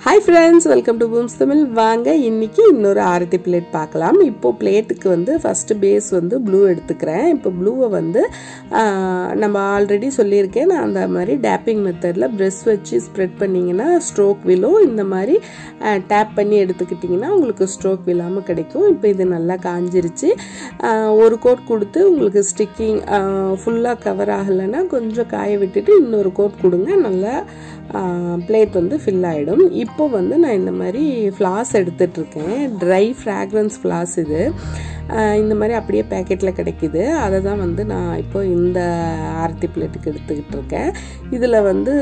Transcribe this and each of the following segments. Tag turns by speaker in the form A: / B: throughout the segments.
A: Hi friends, welcome to Booms Tamil. வாங்க இன்னைக்கு இன்னொரு ஆரத்தி பிளேட் பார்க்கலாம். இப்போ பிளேட்டுக்கு வந்து ஃபர்ஸ்ட் பேஸ் வந்து ப்ளூ எடுத்துக்கிறேன். இப்போ ப்ளூவை வந்து நம்ம ஆல்ரெடி சொல்லியிருக்கேன். நான் அந்த மாதிரி டேப்பிங் மெத்தடில் ப்ரெஷ் வச்சு ஸ்ப்ரெட் பண்ணிங்கன்னா ஸ்ட்ரோக் விழும். இந்த மாதிரி டேப் பண்ணி எடுத்துக்கிட்டிங்கன்னா உங்களுக்கு ஸ்ட்ரோக் விழாமல் கிடைக்கும். இப்போ இது நல்லா காஞ்சிருச்சு. ஒரு கோட் கொடுத்து உங்களுக்கு ஸ்டிக்கிங் ஃபுல்லாக கவர் ஆகலைன்னா கொஞ்சம் காய விட்டுட்டு இன்னொரு கோட் கொடுங்க. நல்லா பிளேட் வந்து ஃபில் ஆகிடும். இப்போ வந்து நான் இந்த மாதிரி ஃப்ளாஸ் எடுத்துகிட்ருக்கேன். ட்ரை ஃப்ராக்ரன்ஸ் ஃப்ளாஸ் இது. இந்த மாதிரி அப்படியே பேக்கெட்டில் கிடைக்கிது. அதை தான் வந்து நான் இப்போ இந்த ஆரத்தி பிளேட்டுக்கு எடுத்துக்கிட்டு இருக்கேன். இதில் வந்து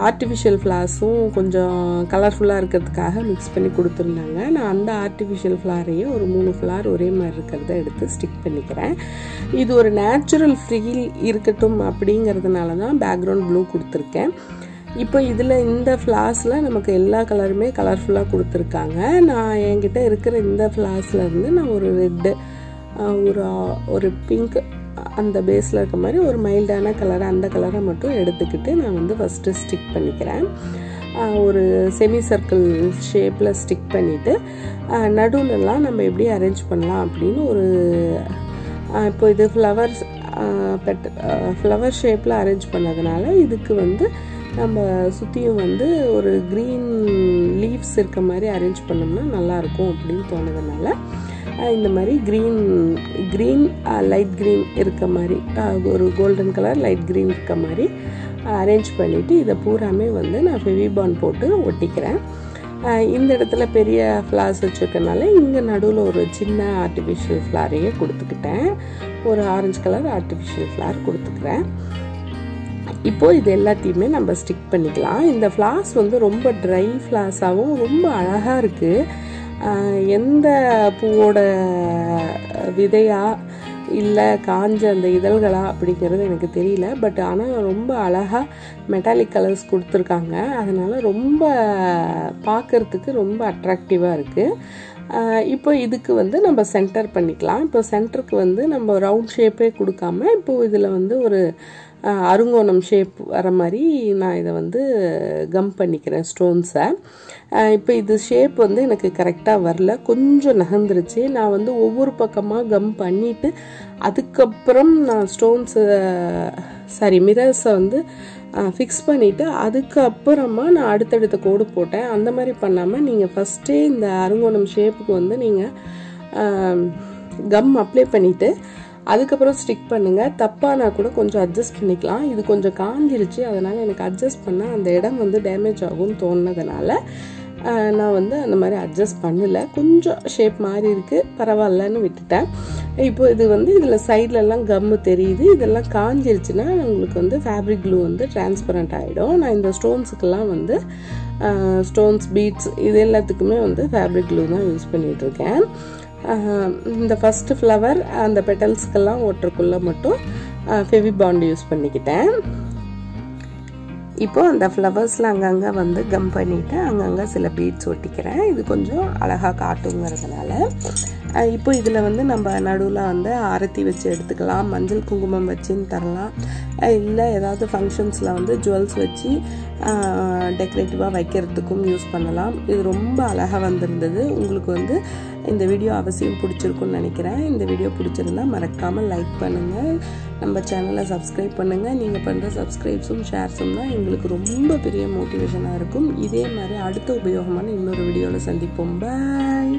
A: ஆர்டிஃபிஷியல் ஃப்ளாஸும் கொஞ்சம் கலர்ஃபுல்லாக இருக்கிறதுக்காக மிக்ஸ் பண்ணி கொடுத்துருந்தாங்க. நான் அந்த ஆர்டிஃபிஷியல் ஃப்ளாரையும் ஒரு 3 ஃப்ளார் ஒரே மாதிரி இருக்கிறத எடுத்து ஸ்டிக் பண்ணிக்கிறேன். இது ஒரு நேச்சுரல் ஃபீல் இருக்கட்டும் அப்படிங்கிறதுனால தான் பேக்ரவுண்ட் ப்ளூ கொடுத்துருக்கேன். இப்போ இதில் இந்த ஃப்ளாஸில் நமக்கு எல்லா கலருமே கலர்ஃபுல்லாக கொடுத்துருக்காங்க. நான் என்கிட்ட இருக்கிற இந்த ஃப்ளாஸ்லேருந்து நான் ஒரு ரெட்டு ஒரு பிங்க் அந்த பேஸில் இருக்க மாதிரி ஒரு மைல்டான கலர் அந்த கலரை மட்டும் எடுத்துக்கிட்டு நான் வந்து ஃபஸ்ட்டு ஸ்டிக் பண்ணிக்கிறேன். ஒரு செமி சர்க்கிள் ஷேப்பில் ஸ்டிக் பண்ணிவிட்டு நடுவுலலாம் நம்ம எப்படி அரேஞ்ச் பண்ணலாம் அப்படின்னு ஒரு இப்போ இது ஃப்ளவர் ஷேப்பில் அரேஞ்ச் பண்ணதுனால இதுக்கு வந்து நம்ம சுற்றியும் வந்து ஒரு க்ரீன் லீவ்ஸ் இருக்க மாதிரி அரேஞ்ச் பண்ணோம்னா நல்லாயிருக்கும் அப்படின்னு தோணுதுனால இந்த மாதிரி க்ரீன் லைட் க்ரீன் இருக்க மாதிரி ஒரு கோல்டன் கலர் லைட் க்ரீன் இருக்க மாதிரி அரேஞ்ச் பண்ணிவிட்டு இதை பூராமே வந்து நான் ஃபெவிபாண்ட் போட்டு ஒட்டிக்கிறேன். இந்த இடத்துல பெரிய ஃப்ளார்ஸ் வச்சுருக்கனால இங்கே நடுவில் ஒரு சின்ன ஆர்டிஃபிஷியல் ஃப்ளாரையே கொடுத்துக்கிட்டேன். ஒரு ஆரஞ்சு கலர் ஆர்டிஃபிஷியல் ஃப்ளார் கொடுத்துக்கிறேன். இப்போ இது எல்லாத்தையுமே நம்ம ஸ்டிக் பண்ணிக்கலாம். இந்த ஃப்ளாஸ் வந்து ரொம்ப ட்ரை ஃப்ளாஸாகவும் ரொம்ப அழகாக இருக்குது. எந்த பூவோட விதையா இல்லை காஞ்ச அந்த இதழ்களா அப்படிங்கிறது எனக்கு தெரியல. பட் ஆனால் ரொம்ப அழகாக மெட்டாலிக் கலர்ஸ் கொடுத்துருக்காங்க. அதனால் ரொம்ப பார்க்குறதுக்கு ரொம்ப அட்ராக்டிவாக இருக்குது. இப்போ இதுக்கு வந்து நம்ம சென்டர் பண்ணிக்கலாம். இப்போ சென்டருக்கு வந்து நம்ம ரவுண்ட் ஷேப்பே கொடுக்காம இப்போது இதில் வந்து ஒரு அருங்கோணம் ஷேப் வர மாதிரி நான் இதை வந்து கம் பண்ணிக்கிறேன் ஸ்டோன்ஸை. இப்போ இது ஷேப் வந்து எனக்கு கரெக்டாக வரல, கொஞ்சம் நகர்ந்துருச்சு. நான் வந்து ஒவ்வொரு பக்கமாக கம் பண்ணிவிட்டு அதுக்கப்புறம் நான் மிரர்ஸை வந்து ஃபிக்ஸ் பண்ணிவிட்டு அதுக்கப்புறமா நான் அடுத்தடுத்த கோடு போட்டேன். அந்த மாதிரி பண்ணாமல் நீங்கள் ஃபஸ்ட்டே இந்த அருங்கோணம் ஷேப்புக்கு வந்து நீங்கள் கம் அப்ளை பண்ணிவிட்டு அதுக்கப்புறம் ஸ்டிக் பண்ணுங்கள். தப்பானா கூட கொஞ்சம் அட்ஜஸ்ட் பண்ணிக்கலாம். இது கொஞ்சம் காஞ்சிருச்சு, அதனால் எனக்கு அட்ஜஸ்ட் பண்ணால் அந்த இடம் வந்து டேமேஜ் ஆகும்னு தோணுனதுனால நான் வந்து அந்த மாதிரி அட்ஜஸ்ட் பண்ணலை. கொஞ்சம் ஷேப் மாதிரி இருக்குது, பரவாயில்லன்னு விட்டுட்டேன். இப்போ இது வந்து இதில் சைட்லலாம் கம்மு தெரியுது. இதெல்லாம் காஞ்சிருச்சுன்னா உங்களுக்கு வந்து ஃபேப்ரிக் க்ளூ வந்து டிரான்ஸ்பரண்ட் ஆகிடும். நான் இந்த ஸ்டோன்ஸுக்கெல்லாம் வந்து ஸ்டோன்ஸ் பீட்ஸ் இது எல்லாத்துக்குமே வந்து ஃபேப்ரிக் க்ளூ தான் யூஸ் பண்ணிகிட்ருக்கேன். இந்த ஃபஸ்ட்டு ஃப்ளவர் அந்த பெட்டல்ஸ்க்கெல்லாம் ஒட்டுறக்குள்ளே மட்டும் ஃபெவிபாண்ட் யூஸ் பண்ணிக்கிட்டேன். இப்போது அந்த ஃப்ளவர்ஸில் அங்கங்கே வந்து கம் பண்ணிவிட்டு அங்கங்கே சில பீட்ஸ் ஒட்டிக்கிறேன். இது கொஞ்சம் அழகாக காட்டுங்கிறதுனால. இப்போ இதில் வந்து நம்ம நடுவில் வந்து ஆரத்தி வச்சு எடுத்துக்கலாம், மஞ்சள் குங்குமம் வச்சுன்னு தரலாம், இல்லை ஏதாவது ஃபங்க்ஷன்ஸில் வந்து ஜுவல்ஸ் வச்சு டெக்கரேட்டிவாக வைக்கிறதுக்கும் யூஸ் பண்ணலாம். இது ரொம்ப அழகாக வந்திருந்தது. உங்களுக்கு வந்து இந்த வீடியோ அவசியம் பிடிச்சிருக்குன்னு நினைக்கிறேன். இந்த வீடியோ பிடிச்சிருந்தா மறக்காமல் லைக் பண்ணுங்கள், நம்ம சேனலை சப்ஸ்கிரைப் பண்ணுங்கள். நீங்கள் பண்ணுற சப்ஸ்கிரைப்ஸும் ஷேர்ஸும் தான் எங்களுக்கு ரொம்ப பெரிய மோட்டிவேஷனாக இருக்கும். இதே மாதிரி அடுத்த உபயோகமான இன்னொரு வீடியோவில் சந்திப்போம். பாய்.